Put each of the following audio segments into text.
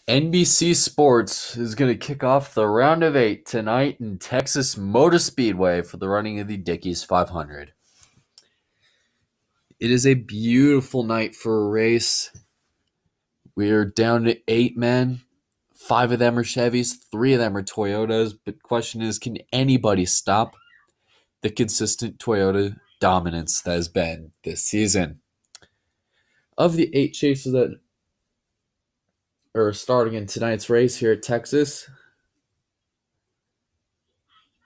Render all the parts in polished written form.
NBC Sports is going to kick off the round of 8 tonight in Texas Motor Speedway for the running of the Dickies 500. It is a beautiful night for a race. We are down to 8 men. 5 of them are Chevys, 3 of them are Toyotas. But the question is, can anybody stop the consistent Toyota dominance that has been this season? Of the 8 chasers that are starting in tonight's race here at Texas,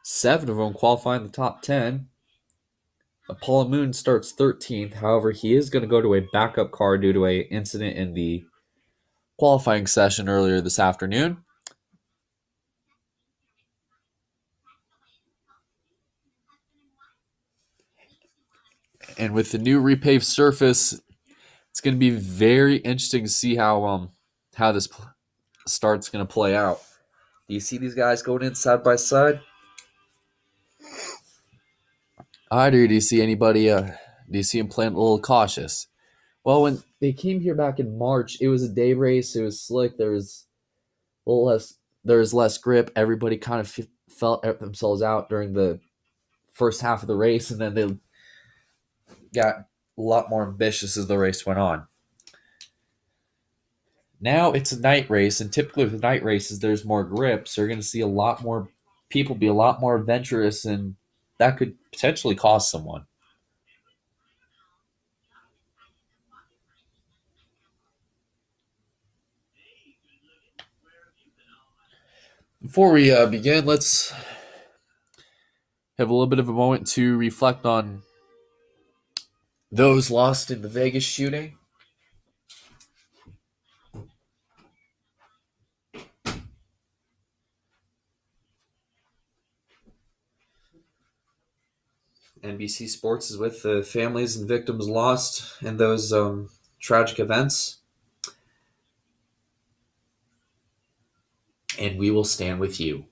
7 of them qualify in the top 10. Apollo Moon starts 13th. However, he is going to go to a backup car due to an incident in the qualifying session earlier this afternoon. And with the new repaved surface, it's going to be very interesting to see how this start's going to play out. Do you see these guys going in side by side? Do you see anybody? Do you see them playing a little cautious? Well, when they came here back in March, it was a day race. It was slick. There was less grip. Everybody kind of felt themselves out during the first half of the race, and then they got a lot more ambitious as the race went on. Now it's a night race, and typically with night races, there's more grip, so you're going to see a lot more people be a lot more adventurous, and that could potentially cost someone. Before we begin, let's have a little bit of a moment to reflect on those lost in the Vegas shooting. NBC Sports is with the families and victims lost in those tragic events. And we will stand with you.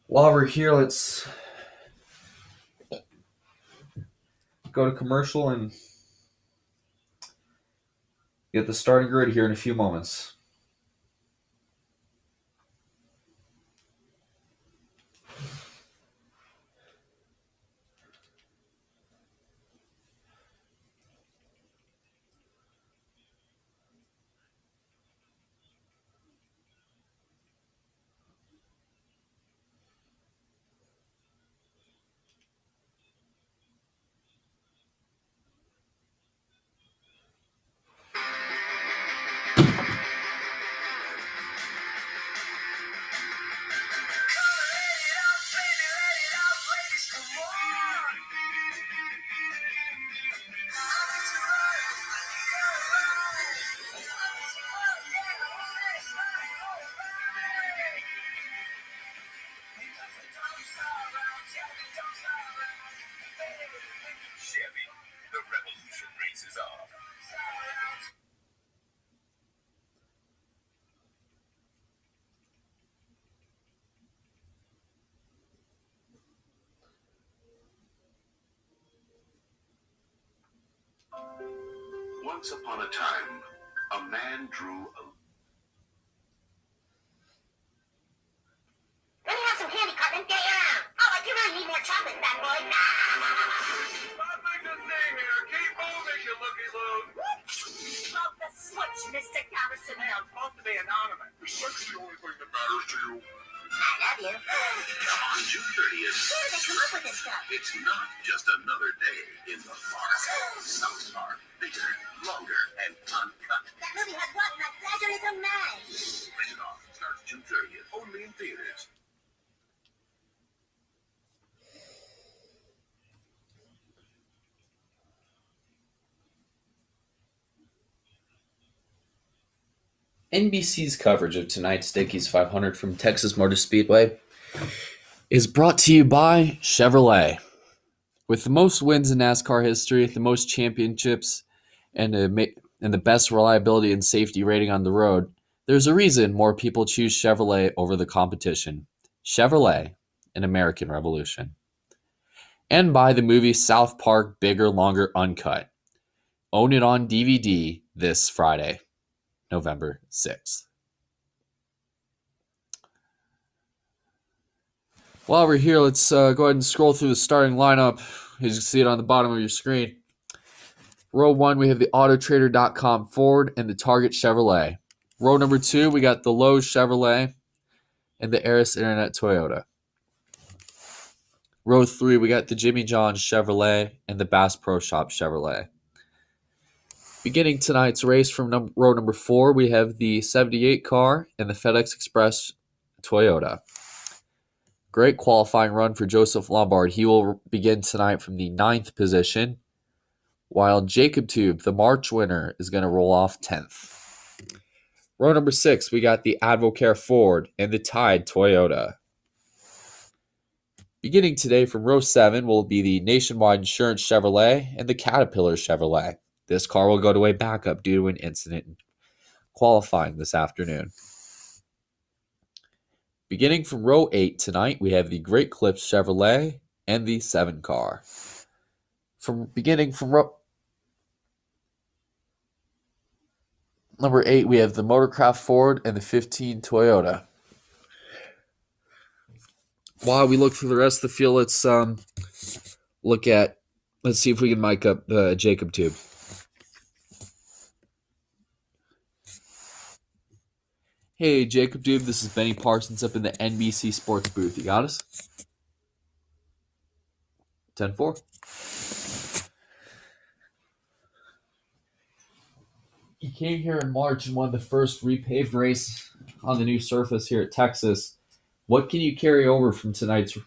While we're here, let's go to commercial and get the starting grid here in a few moments. Chevy, the revolution races on. Once upon a time, a man drew a... Let me have some candy, Cartman. Get around. Oh, you really need more chocolate, fat boy. Nothing to say here. Keep moving, you looky-loos. Love the switch, Mr. Garrison. Hey, I'm supposed to be anonymous. Respect's the only thing that matters to you. I love you. On June 30th, Where did they come up with this stuff? it's not just another day in the park. South Park, bigger, longer, and uncut. That movie has brought my plagiarism man. Rated R. Starts June 30th, only in theaters. NBC's coverage of tonight's Dickies 500 from Texas Motor Speedway is brought to you by Chevrolet. With the most wins in NASCAR history, the most championships, and the best reliability and safety rating on the road, There's a reason more people choose Chevrolet over the competition. Chevrolet, an American Revolution. And by the movie South Park Bigger, Longer, Uncut. Own it on DVD this Friday, November 6th. While we're here, let's go ahead and scroll through the starting lineup. As you can see it on the bottom of your screen. Row 1, we have the Autotrader.com Ford and the Target Chevrolet. Row number 2, we got the Lowe's Chevrolet and the Aris Internet Toyota. Row 3, we got the Jimmy John's Chevrolet and the Bass Pro Shop Chevrolet. Beginning tonight's race from row number 4, we have the 78 car and the FedEx Express Toyota. Great qualifying run for Joseph Lombard. He will begin tonight from the 9th position, while Jacob Tube, the March winner, is going to roll off 10th. Row number 6, we got the Advocare Ford and the Tide Toyota. Beginning today from row 7 will be the Nationwide Insurance Chevrolet and the Caterpillar Chevrolet. This car will go to a backup due to an incident in qualifying this afternoon. Beginning from row 8 tonight, we have the Great Clips Chevrolet and the 7 car. Beginning from row number 8, we have the Motorcraft Ford and the 15 Toyota. While we look through the rest of the field, let's see if we can mic up Jacob Tube. Hey, Jacob Tube, this is Benny Parsons up in the NBC Sports booth. You got us? 10-4. He came here in March and won the first repaved race on the new surface here at Texas. What can you carry over from tonight's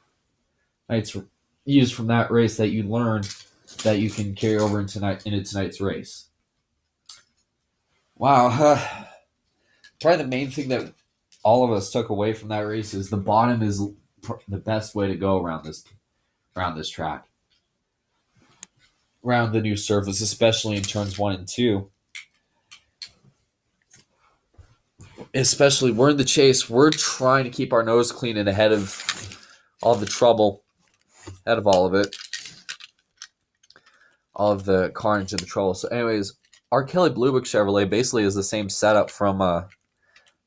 use from that race that you learned that you can carry over into tonight's race? Wow. Probably the main thing that all of us took away from that race is the bottom is the best way to go around this track. Around the new surface, especially in turns 1 and 2. Especially, we're in the chase. We're trying to keep our nose clean and ahead of all the trouble, ahead of all of it. All of the carnage and the trouble. So anyways, our Kelly Blue Book Chevrolet basically is the same setup from the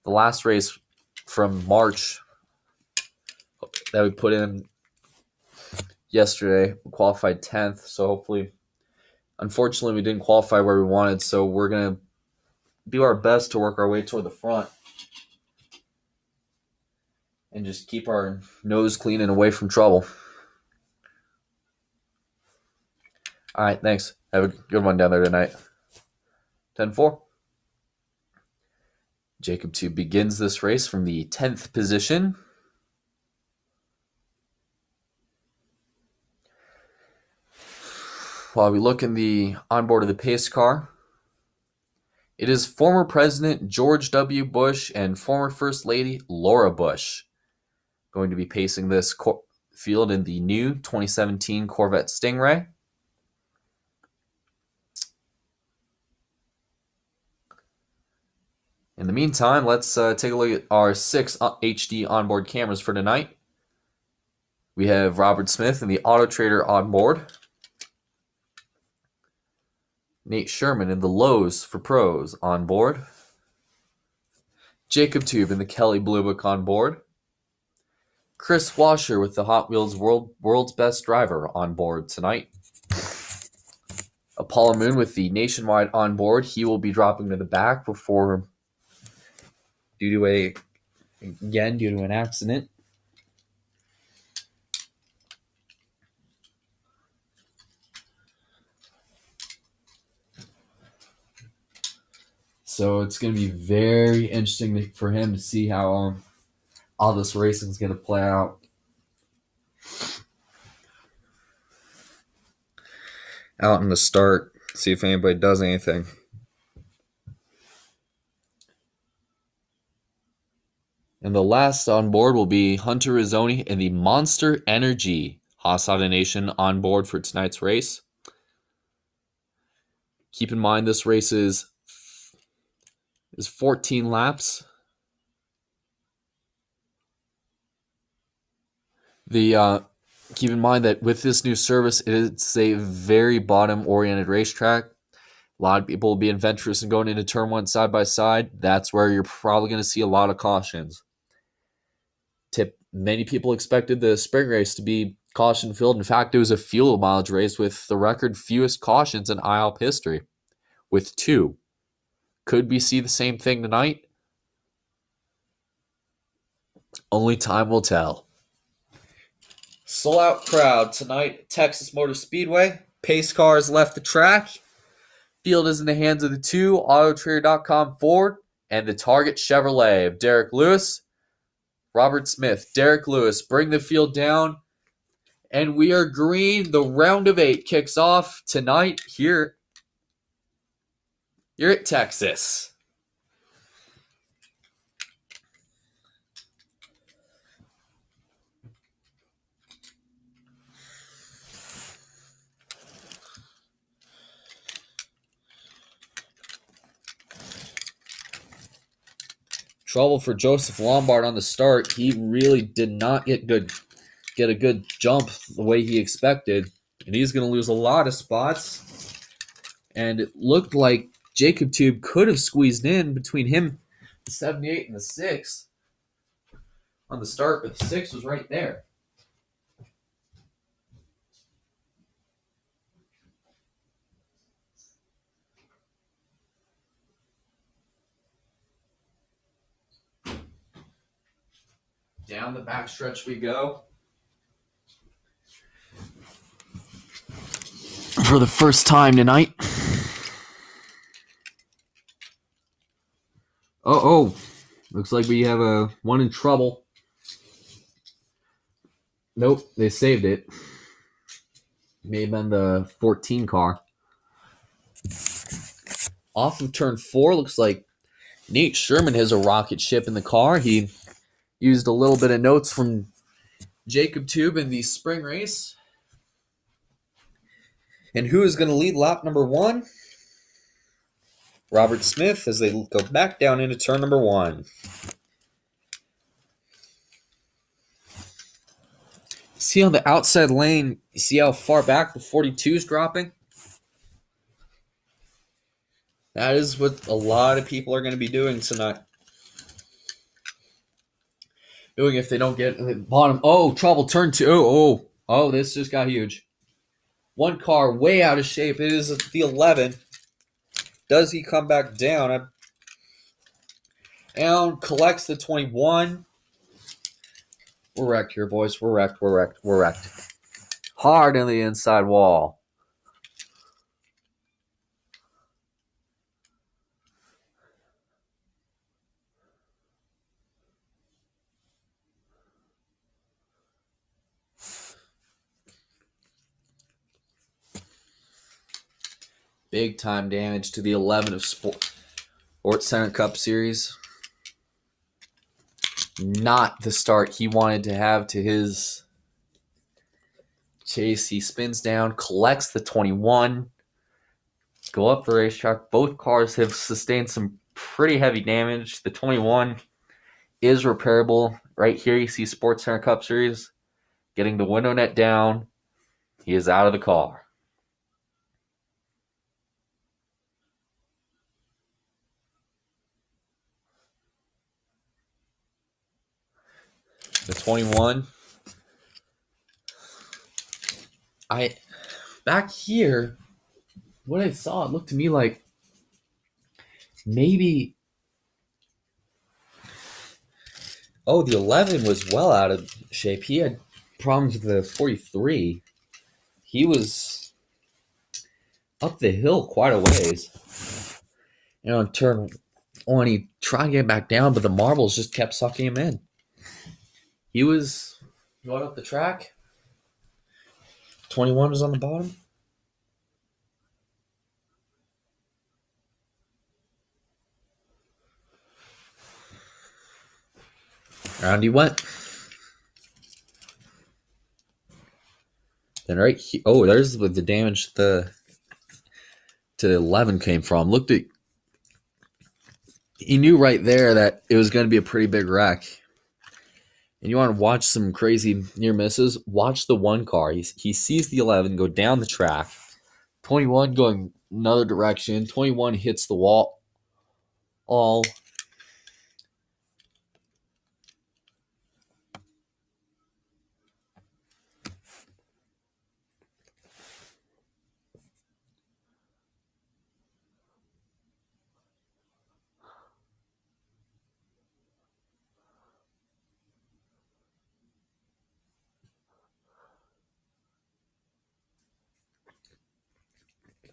last race from March that we put in yesterday. We qualified 10th, so hopefully, unfortunately, we didn't qualify where we wanted, so we're going to do our best to work our way toward the front and just keep our nose clean and away from trouble. All right, thanks. Have a good one down there tonight. 10-4. Jacob Tube begins this race from the 10th position. While we look in the onboard of the pace car, it is former President George W. Bush and former First Lady Laura Bush going to be pacing this field in the new 2017 Corvette Stingray. In the meantime, let's take a look at our 6 HD onboard cameras for tonight. We have Robert Smith and the Autotrader onboard. Nate Sherman in the Lowe's for Pros on board. Jacob Tube in the Kelly Blue Book on board. Chris Washer with the Hot Wheels World's Best Driver on board tonight. Apollo Moon with the Nationwide on board. He will be dropping to the back before due to an accident. So it's going to be very interesting for him to see how all this racing is going to play out. Out in the start, see if anybody does anything. And the last on board will be Hunter Rizzoni and the Monster Energy Haas Auto Nation on board for tonight's race. Keep in mind this race is is 14 laps. Keep in mind that with this new service, it's a very bottom-oriented racetrack. A lot of people will be adventurous and going into turn one side by side. That's where you're probably going to see a lot of cautions. Many people expected the spring race to be caution-filled. In fact, it was a fuel mileage race with the record fewest cautions in IALP history, with 2. Could we see the same thing tonight? Only time will tell. Sold-out crowd tonight at Texas Motor Speedway. Pace cars left the track. Field is in the hands of the 2, Autotrader.com Ford, and the Target Chevrolet of Derek Lewis, Robert Smith. Derek Lewis, bring the field down. And we are green. The round of 8 kicks off tonight here at Texas. Trouble for Joseph Lombard on the start. He really did not get a good jump the way he expected. And he's going to lose a lot of spots. And it looked like Jacob Tube could have squeezed in between him, the 78 and the 6 on the start, but the 6 was right there. Down the backstretch we go. For the first time tonight. Oh. Looks like we have a one in trouble. Nope, they saved it. May have been the 14 car. Off of turn 4, looks like Nate Sherman has a rocket ship in the car. He used a little bit of notes from Jacob Tube in the spring race. And who is going to lead lap number 1? Robert Smith as they go back down into turn number 1. See on the outside lane, you see how far back the 42 is dropping? That is what a lot of people are going to be doing tonight. Doing if they don't get the bottom. Oh, trouble, turn 2. Oh, this just got huge. One car way out of shape. It is the 11. Does he come back down? And collects the 21. We're wrecked here, boys. We're wrecked. Hard in the inside wall. Big time damage to the 11 of Sports Center Cup Series. Not the start he wanted to have to his chase. He spins down, collects the 21. Go up the racetrack. Both cars have sustained some pretty heavy damage. The 21 is repairable. Right here you see Sports Center Cup Series getting the window net down. He is out of the car. The 21. Back here, what I saw, it looked to me like maybe. Oh, the 11 was well out of shape. He had problems with the 43. He was up the hill quite a ways. And on turn 1, he tried to get back down, but the marbles just kept sucking him in. He was going up the track. 21 was on the bottom. Around he went. Then right here, there's where the damage to the 11 came from. Looked at he knew right there that it was going to be a pretty big wreck. And you want to watch some crazy near misses? Watch the one car. He sees the 11 go down the track. 21 going another direction. 21 hits the wall. All.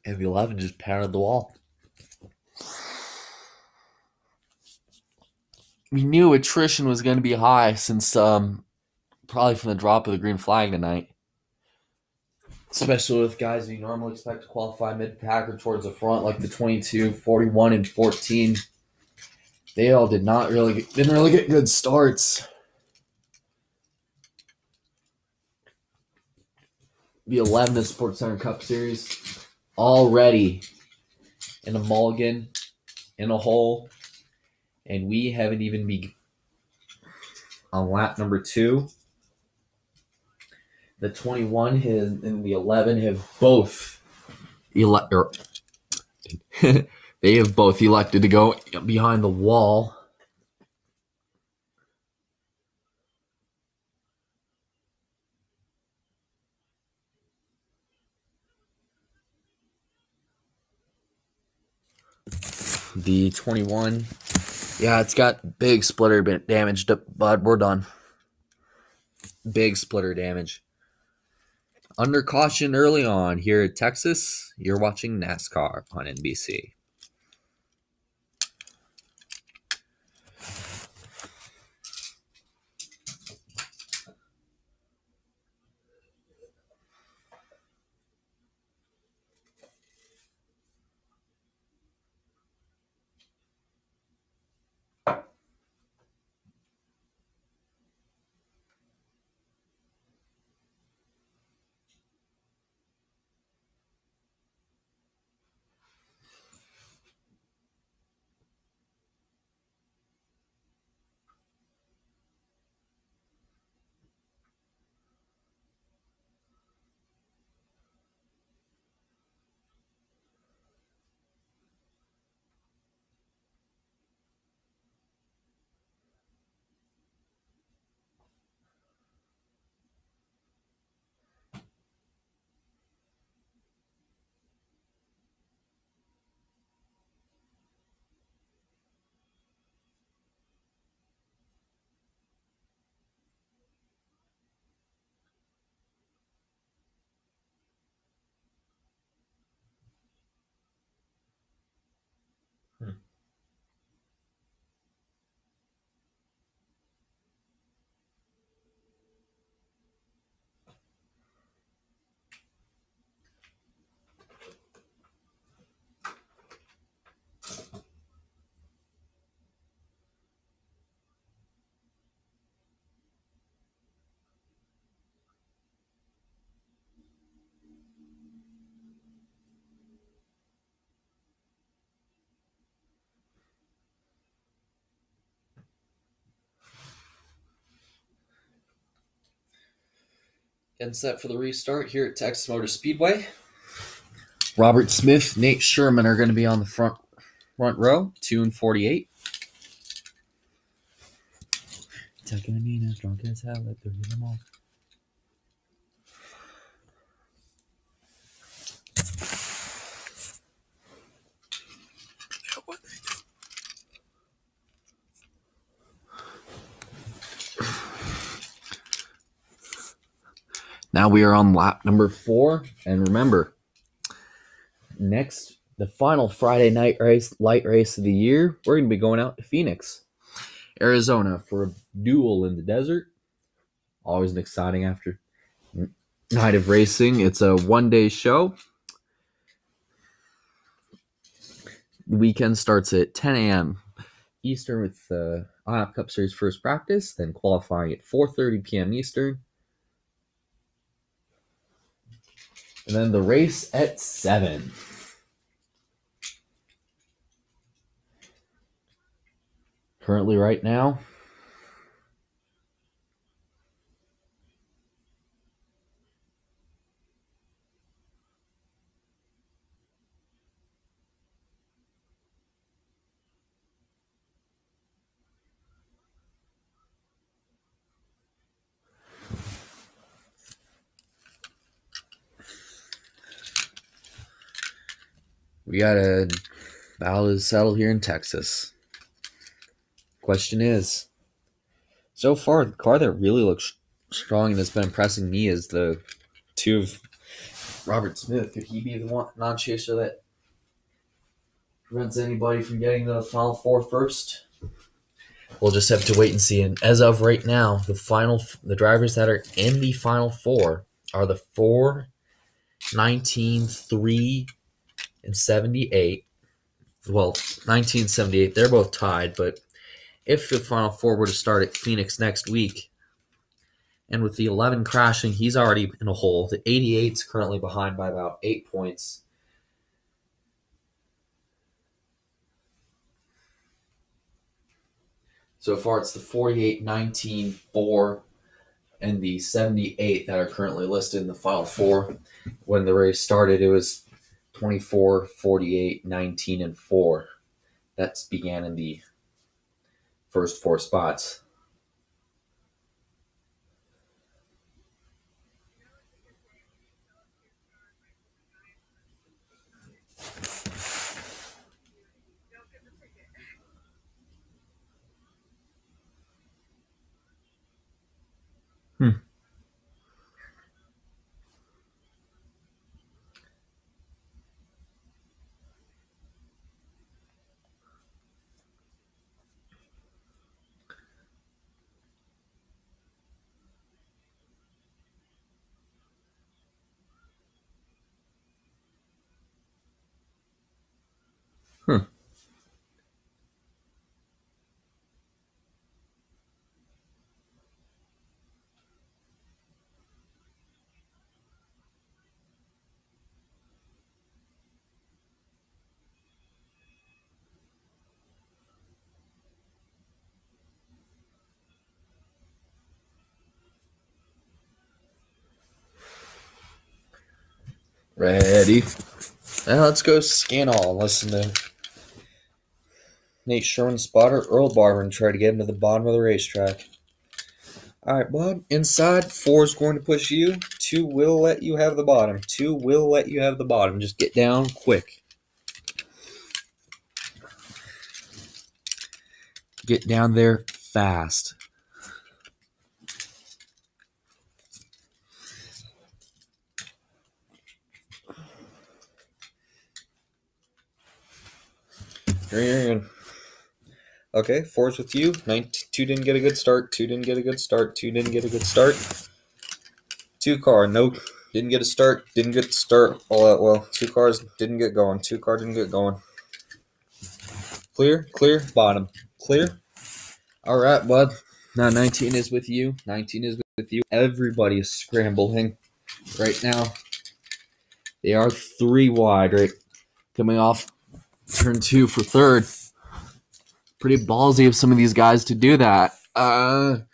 And the 11 just pounded the wall. We knew attrition was going to be high since probably from the drop of the green flag tonight. Especially with guys you normally expect to qualify mid-pack or towards the front, like the 22, 41, and 14. They all didn't really get good starts. The 11 is Sports Center Cup Series already in a mulligan, in a hole, and we haven't even begun on lap number 2. The 21 and the 11 have both they have both elected to go behind the wall. The 21, yeah, it's got big splitter damage, but we're done. Big splitter damage. Under caution early on here at Texas, you're watching NASCAR on NBC. Getting set for the restart here at Texas Motor Speedway. Robert Smith, Nate Sherman are going to be on the front row, 2 and 48. Nina's drunk as hell at 3 in the morning. Now we are on lap number 4, and remember, the final Friday night light race of the year, we're going to be going out to Phoenix, Arizona for a duel in the desert. Always an exciting after night of racing. It's a one-day show. The weekend starts at 10 a.m. Eastern with the IOP Cup Series first practice, then qualifying at 4:30 p.m. Eastern. And then the race at 7. Currently, right now, we got a battle to settle here in Texas. Question is, so far, the car that really looks strong and has been impressing me is the 2 of Robert Smith. Could he be the one non-chaser that prevents anybody from getting to the Final Four first? We'll just have to wait and see. And as of right now, the drivers that are in the Final Four are the 4, 19, 3, and 78. Well, 19, 78, they're both tied, but if the Final Four were to start at Phoenix next week, and with the 11 crashing, he's already in a hole. The 88's currently behind by about 8 points. So far, it's the 48, 19, 4, and the 78 that are currently listed in the Final Four. When the race started, it was 24, 48, 19, and 4. That began in the first 4 spots. Ready? Now let's go scan all and listen to Nate Sherman spotter Earl Barber and try to get him to the bottom of the racetrack. Alright, bud. Inside, 4 is going to push you. 2 will let you have the bottom. 2 will let you have the bottom. Just get down quick. Get down there fast. Okay, 4's with you. 2 didn't get a good start. 2 didn't get a good start. 2 didn't get a good start. 2 car, nope. Didn't get a start. Didn't get to start all that well. 2 cars didn't get going. 2 car didn't get going. Clear, clear, bottom. Clear. All right, bud. Now 19 is with you. 19 is with you. Everybody is scrambling right now. They are 3 wide, right? Coming off turn 2 for third. Pretty ballsy of some of these guys to do that. No.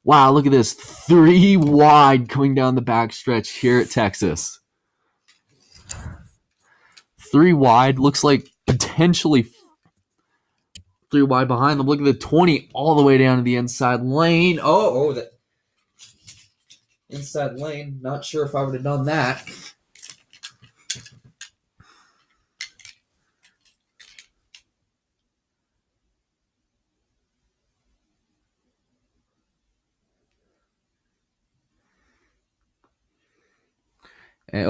Wow, look at this. 3 wide coming down the backstretch here at Texas. 3 wide. Looks like potentially 3 wide behind them. Look at the 20 all the way down to the inside lane. That inside lane. Not sure if I would have done that. And,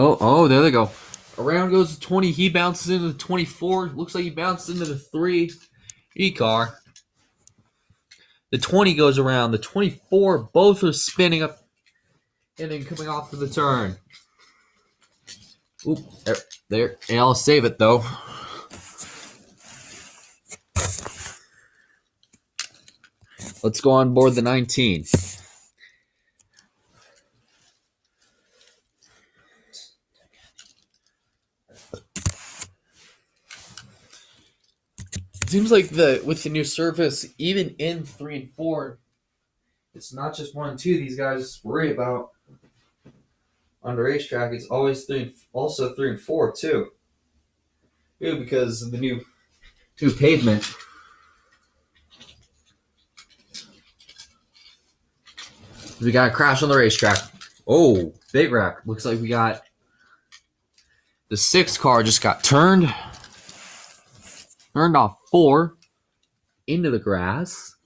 there they go. Around goes the 20. He bounces into the 24. Looks like he bounced into the 3 E-car. The 20 goes around. The 24, both are spinning up and then coming off of the turn. Oop, there. And I'll save it, though. Let's go on board the 19. seems like with the new surface, even in 3 and 4, it's not just 1 and 2 these guys worry about on the racetrack. It's always 3, also 3 and 4 too. Yeah, because of the new pavement. We got a crash on the racetrack. Oh, big wreck. Looks like we got the 6 car just got turned off 4 into the grass.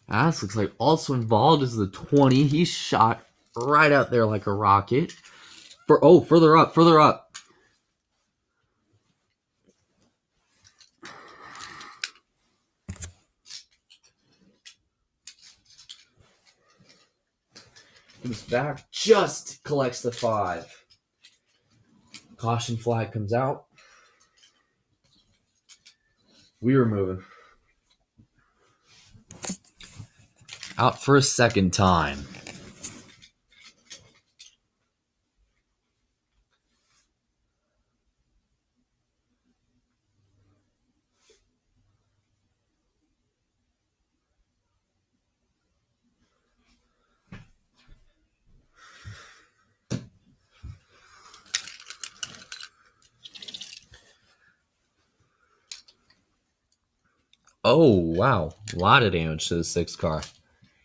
This looks like also involved is the 20. He shot right out there like a rocket. Further up. Comes back, just collects the 5. Caution flag comes out. We were moving. Out for a second time. Oh, wow. A lot of damage to the 6 car.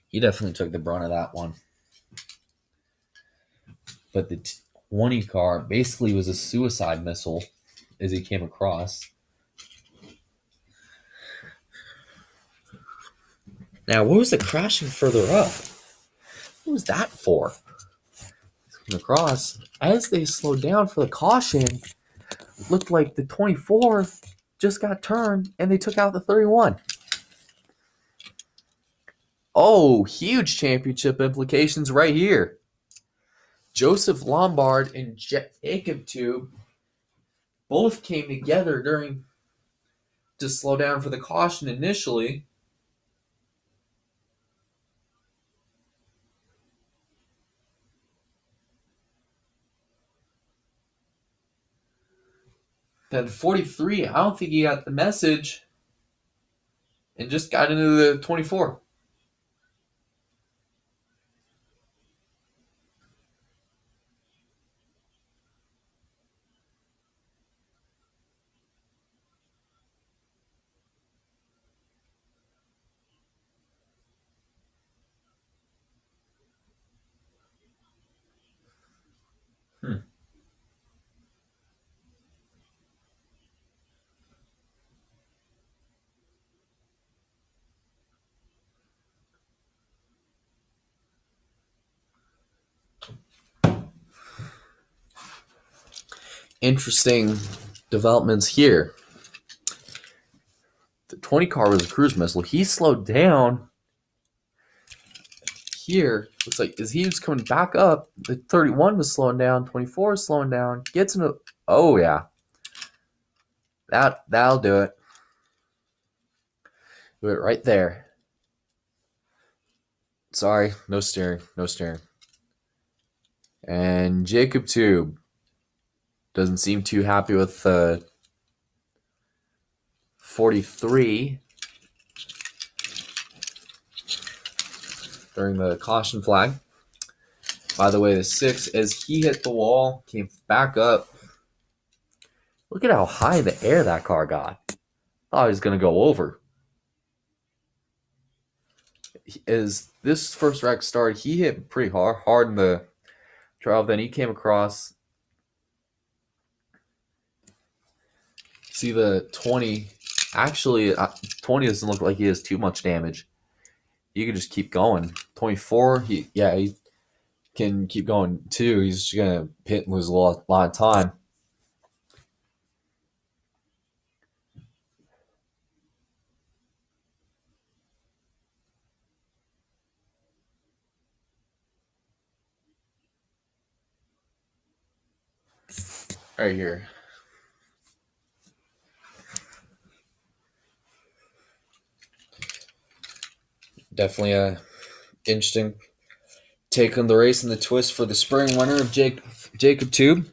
He definitely took the brunt of that one. But the 20 car basically was a suicide missile as he came across. Now, what was the crashing further up? What was that for? Coming across. As they slowed down for the caution, looked like the 24 just got turned and they took out the 31. Oh, huge championship implications right here. Joseph Lombard and Jacob Tube both came together to slow down for the caution initially. Then 43, I don't think he got the message and just got into the 24. Interesting developments here. The 20 car was a cruise missile. He slowed down here. Looks like as he was coming back up, the 31 was slowing down, 24 is slowing down, gets into, oh yeah. That'll do it. Do it right there. Sorry, no steering. And Jacob Tube doesn't seem too happy with 43 during the caution flag. By the way, the 6, as he hit the wall, came back up. Look at how high in the air that car got. Thought he was going to go over. As this first wreck started, he hit pretty hard in the trial. Then he came across. See the 20. Actually, 20 doesn't look like he has too much damage. He can just keep going. 24, he can keep going too. He's just going to hit and lose a lot of time. Right here. Definitely a interesting taking the race in the twist for the spring winner of Jacob Tube.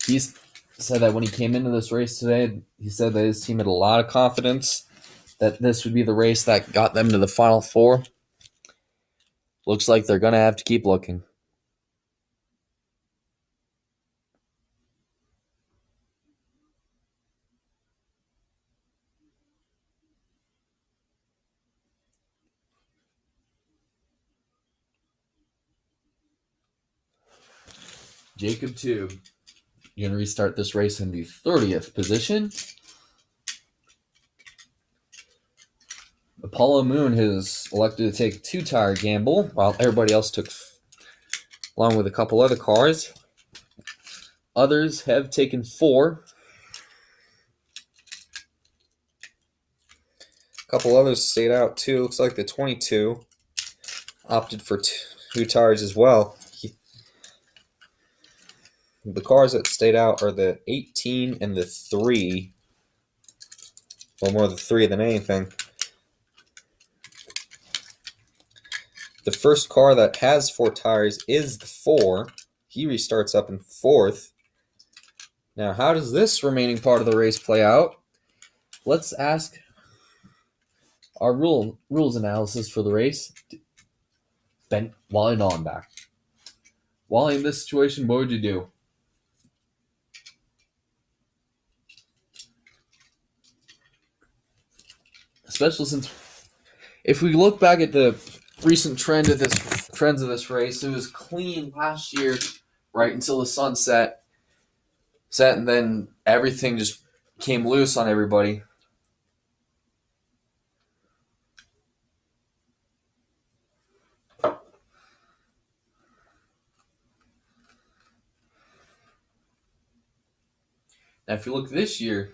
He said that when he came into this race today, he said that his team had a lot of confidence that this would be the race that got them to the Final Four. Looks like they're going to have to keep looking. Jacob Tube, you're going to restart this race in the 30th position. Apollo Moon has elected to take a 2-tire gamble, while everybody else took, along with a couple other cars. Others have taken 4. A couple others stayed out too. Looks like the 22 opted for 2 tires as well. The cars that stayed out are the 18 and the 3. Well, more the 3 than anything. The first car that has 4 tires is the 4. He restarts up in 4th. Now, how does this remaining part of the race play out? Let's ask our rules analysis for the race. Ben, Wally Nollenbach. Wally, in this situation, what would you do? Especially since, if we look back at the recent trends of this race, it was clean last year, right until the sun set, and then everything just came loose on everybody. Now, if you look this year,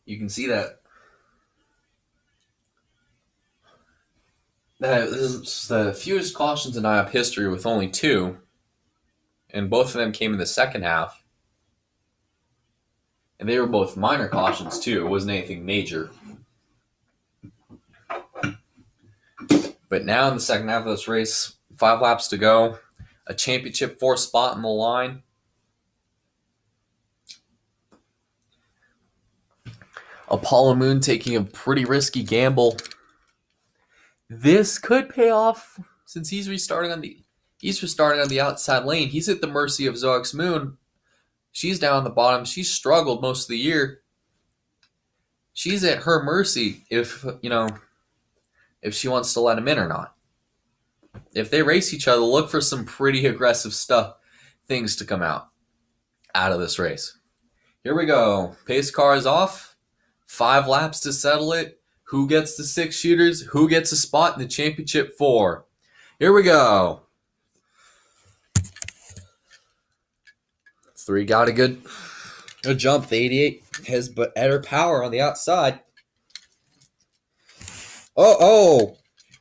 you can see that this is the fewest cautions in NAPA history with only 2, and both of them came in the second half. And they were both minor cautions too. It wasn't anything major. But now in the second half of this race, 5 laps to go, a championship 4 spot in the line. Apollo Moon taking a pretty risky gamble. This could pay off since he's restarting on the outside lane. He's at the mercy of Zox Moon. She's down on the bottom. She's struggled most of the year. She's at her mercy if she wants to let him in or not. If they race each other, look for some pretty aggressive things to come out of this race. Here we go. Pace car is off. 5 laps to settle it. Who gets the 6 shooters? Who gets a spot in the championship 4? Here we go. 3 got a good jump. The 88 has better power on the outside. Oh!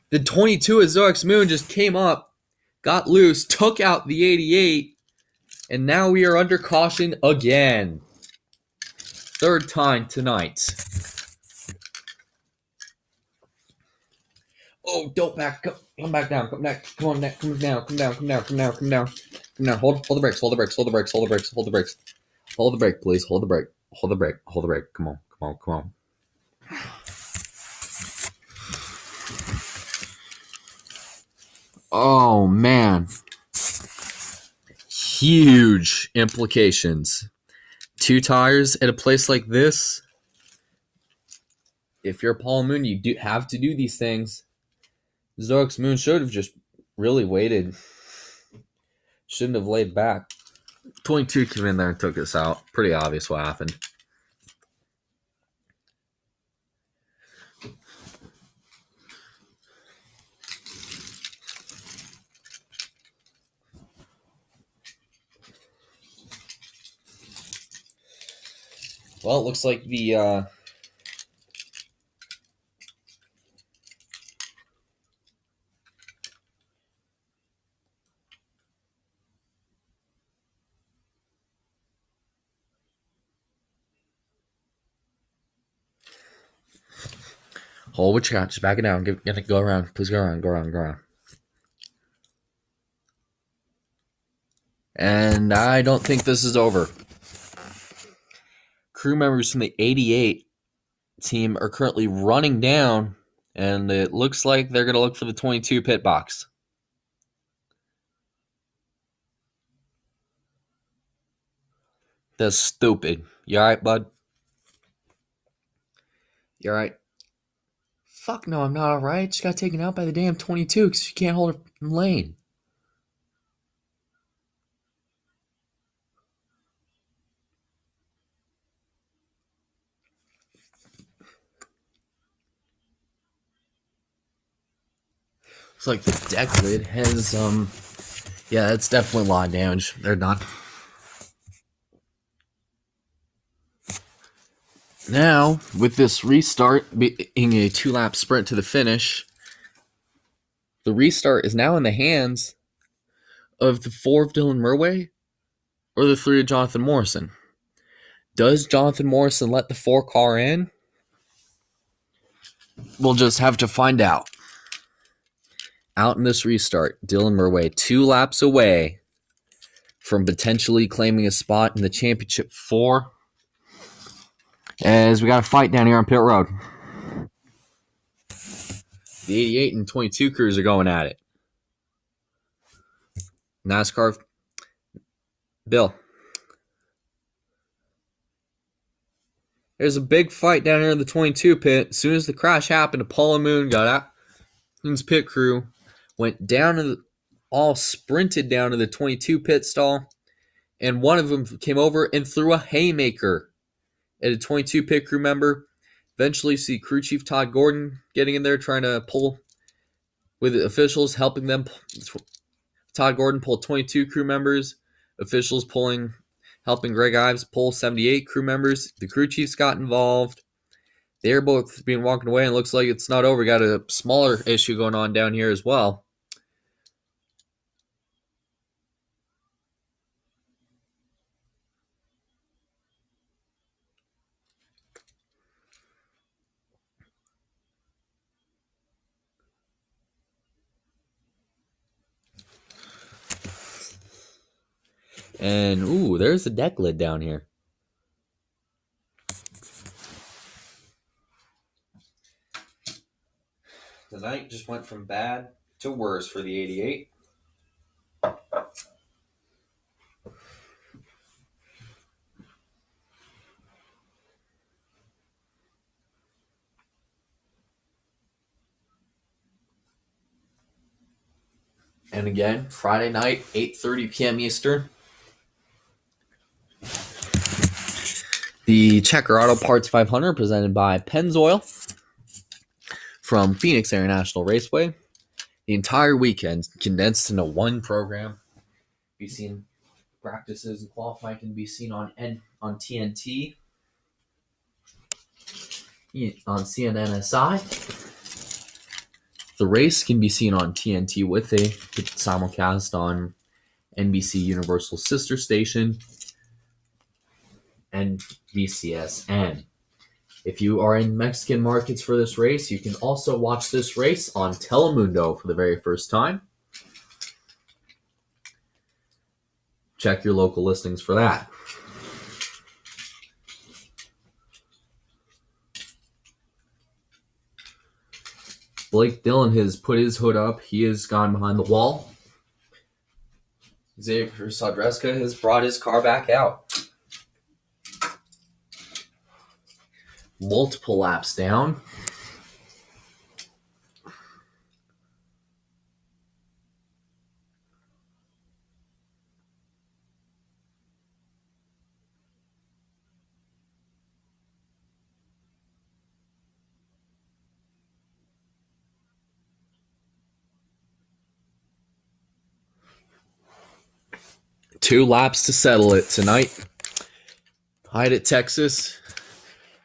The 22 at Zox Moon just came up, got loose, took out the 88, and now we are under caution again. 3rd time tonight. Oh, don't back. Come back down. Come back. Come on, come down. Come down. Come down. Come down. Come down. Come down. Hold the brakes. Hold the brakes. Hold the brakes. Hold the brakes. Hold the brakes. Hold the brake, please. Hold the brake. Hold the brake. Hold the brake. Come on. Come on. Come on. Oh, man. Huge implications. 2 tires at a place like this. If you're Paul Moon, you do have to do these things. Zox Moon should have just really waited. Shouldn't have laid back. 22 came in there and took us out. Pretty obvious what happened. Well, it looks like the Hold what you got. Just back it down. Go around. Please go around. Go around. And I don't think this is over. Crew members from the 88 team are currently running down, and it looks like they're going to look for the 22 pit box. That's stupid. You alright, bud? You alright? Fuck no, I'm not alright. Just got taken out by the damn 22 because you can't hold a lane. Looks like the deck lid has, yeah, it's definitely a lot of damage. They're done. Now, with this restart being a 2-lap sprint to the finish, the restart is now in the hands of the 4 of Dylan Murway or the 3 of Jonathan Morrison. Does Jonathan Morrison let the 4 car in? We'll just have to find out. Out in this restart, Dylan Murway 2 laps away from potentially claiming a spot in the championship 4. As we got a fight down here on pit road. The 88 and 22 crews are going at it. NASCAR, Bill. There's a big fight down here in the 22 pit. As soon as the crash happened, Apollo Moon got out. His pit crew went down to all sprinted down to the 22 pit stall, and one of them came over and threw a haymaker at a 22 pit crew member. Eventually, see crew chief Todd Gordon getting in there trying to pull with officials helping them. Todd Gordon pulled 22 crew members. Officials helping Greg Ives pull 78 crew members. The crew chiefs got involved. They're both being walking away, and it looks like it's not over. We got a smaller issue going on down here as well. And, ooh, there's a deck lid down here. The night just went from bad to worse for the 88. And again, Friday night, 8:30 p.m. Eastern. The Checker Auto Parts 500 presented by Pennzoil from Phoenix International Raceway. The entire weekend condensed into one program. Be seen practices and qualifying can be seen on TNT, on CNNSI. The race can be seen on TNT with a simulcast on NBC Universal Sister Station and VCSN. If you are in Mexican markets for this race, you can also watch this race on Telemundo for the very first time. Check your local listings for that. Blake Dillon has put his hood up. He has gone behind the wall. Xavier Sodreska has brought his car back out. Multiple laps down. Two laps to settle it tonight. Hyde at Texas.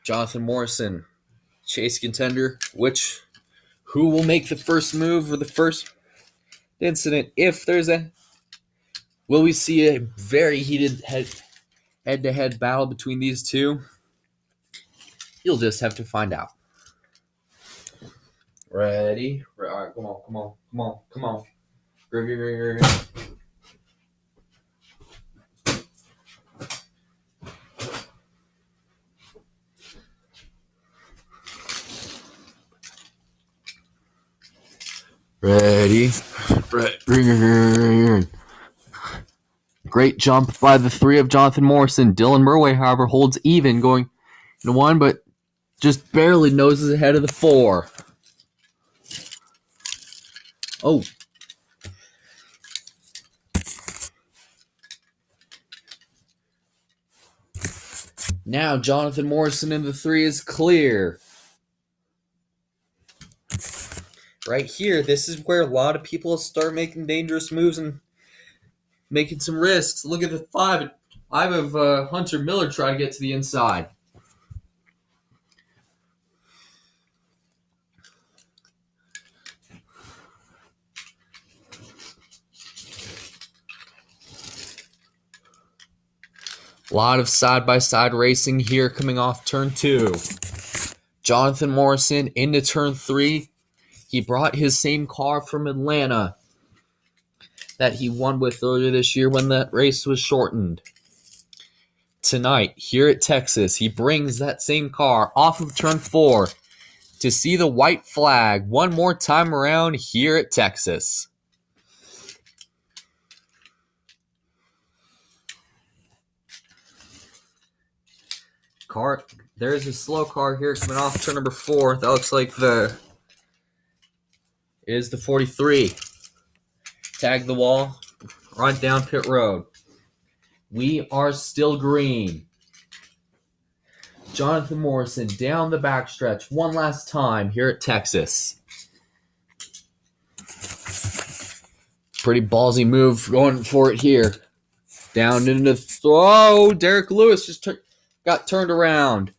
Jonathan Morrison, chase contender. Who will make the first move or the first incident? If there's will we see a very heated head-to-head battle between these two? You'll just have to find out. Ready? All right, come on, come on, come on, come on. Green, green, green, green. Ready? Great jump by the 3 of Jonathan Morrison. Dylan Murway, however, holds even, going into 1, but just barely noses ahead of the 4. Oh. Now Jonathan Morrison in the 3 is clear. Right here, this is where a lot of people start making dangerous moves and making some risks. Look at the 5 of Hunter Miller trying to get to the inside. A lot of side-by-side racing here coming off turn 2. Jonathan Morrison into turn 3. He brought his same car from Atlanta that he won with earlier this year when that race was shortened. Tonight, here at Texas, he brings that same car off of turn 4 to see the white flag one more time around here at Texas. There's a slow car here coming off turn number 4. That looks like it is the 43. Tag the wall, run down pit road. We are still green. Jonathan Morrison down the backstretch one last time here at Texas. Pretty ballsy move going for it here. Down into throw. Derek Lewis just got turned around.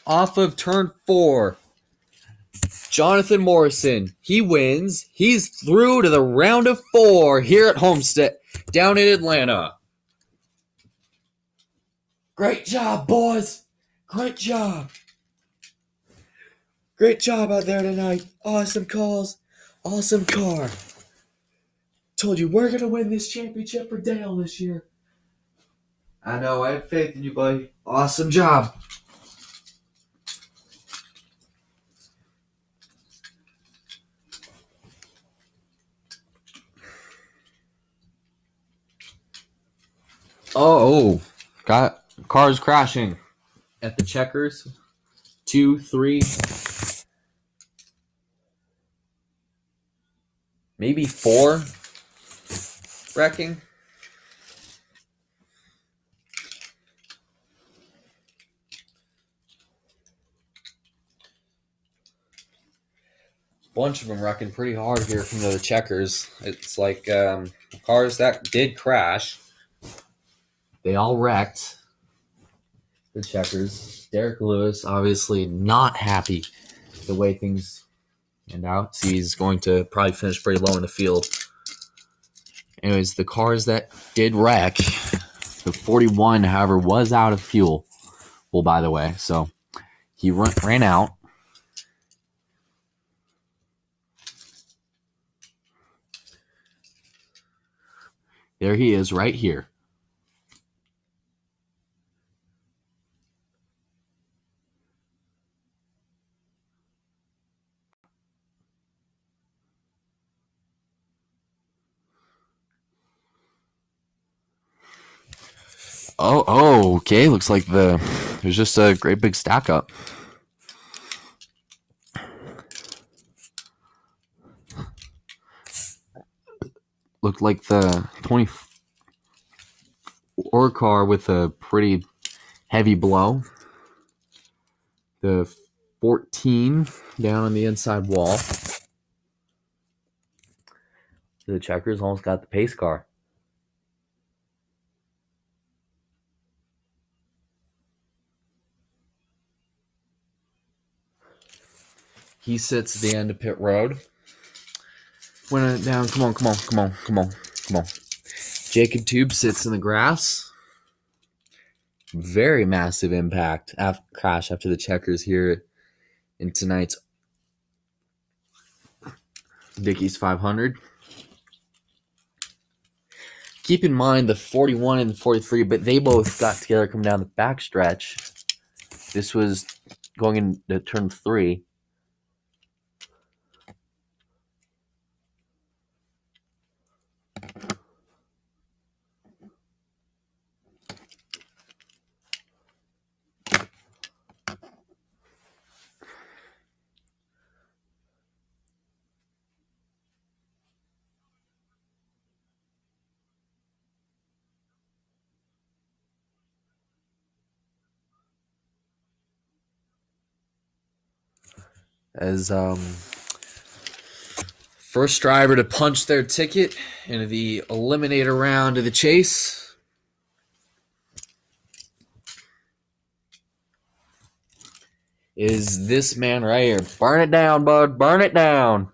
Off of turn 4. Jonathan Morrison, he wins. He's through to the round of 4 here at Homestead, down in Atlanta. Great job, boys. Great job. Great job out there tonight. Awesome calls. Awesome car. Told you we're going to win this championship for Dale this year. I know. I have faith in you, buddy. Awesome job. Oh, got cars crashing at the checkers. 2, 3, maybe 4 wrecking. Bunch of them wrecking pretty hard here from the checkers. It's like cars that did crash. They all wrecked. The checkers. Derek Lewis obviously not happy the way things end out. So he's going to probably finish pretty low in the field. Anyways, the cars that did wreck, the 41, however, was out of fuel. Well, by the way, so he ran out. There he is right here. Oh, okay. Looks like there's just a great big stack up. Looked like the 24 car with a pretty heavy blow. The 14 down on the inside wall. The checkers almost got the pace car. He sits at the end of pit road. Went it down. Come on. Jacob Tube sits in the grass. Very massive impact crash after the checkers here in tonight's Dickies 500. Keep in mind the 41 and the 43, but they both got together coming down the backstretch. This was going into turn 3. As first driver to punch their ticket into the eliminator round of the chase is this man right here. Burn it down, bud. Burn it down.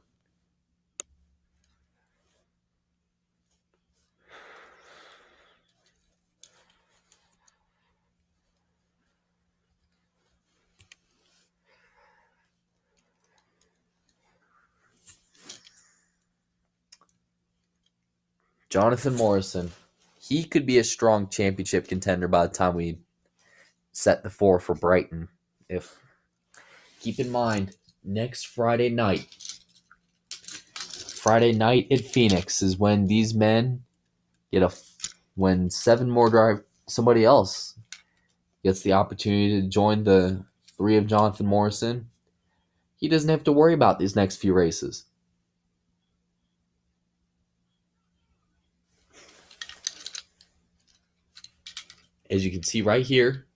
Jonathan Morrison. He could be a strong championship contender by the time we set the 4 for Brighton. Keep in mind, next Friday night at Phoenix is when these men when 7 more somebody else gets the opportunity to join the 3 of Jonathan Morrison. He doesn't have to worry about these next few races. As you can see right here,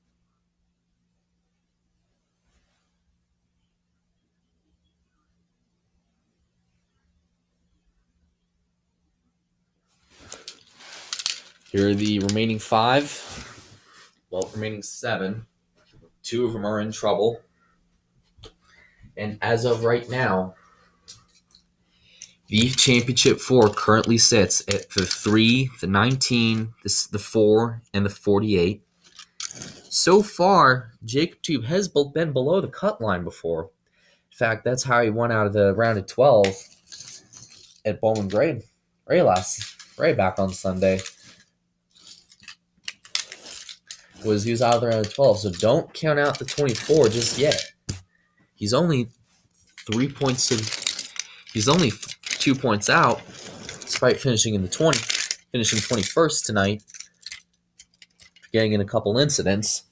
here are the remaining 5. Well, remaining 7. 2 of them are in trouble. And as of right now, the championship 4 currently sits at the 3, the 19, the 4, and the 48. So far, Jacob Tube has been below the cut line before. In fact, that's how he won out of the round of 12 at Bowman Gray back on Sunday. He was out of the round of 12, so don't count out the 24 just yet. He's only 3 points he's only 2 points out, despite finishing 21st tonight, getting in a couple incidents.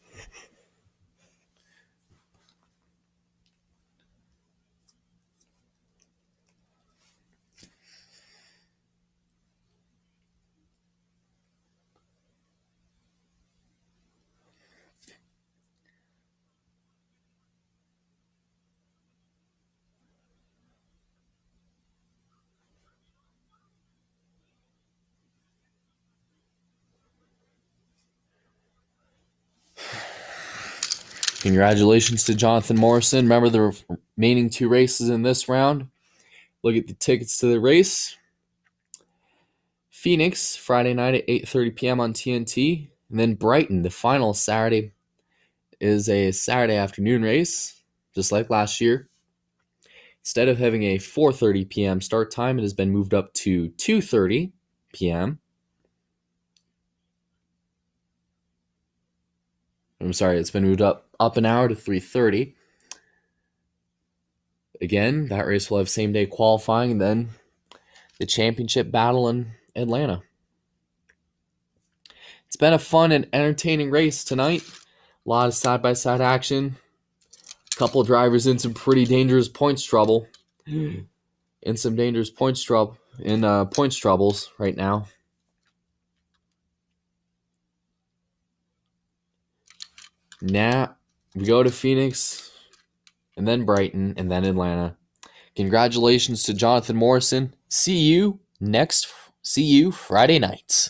Congratulations to Jonathan Morrison. Remember the remaining 2 races in this round. Look at the tickets to the race. Phoenix, Friday night at 8:30 p.m. on TNT. And then Brighton, the final Saturday, is a Saturday afternoon race, just like last year. Instead of having a 4:30 p.m. start time, it has been moved up to 2:30 p.m. I'm sorry, it's been moved up an hour to 3:30. Again, that race will have same-day qualifying, and then the championship battle in Atlanta. It's been a fun and entertaining race tonight. A lot of side-by-side action. A couple drivers in some pretty dangerous points trouble. Points troubles right now. Now we go to Phoenix, and then Brighton, and then Atlanta. Congratulations to Jonathan Morrison. See you Friday night.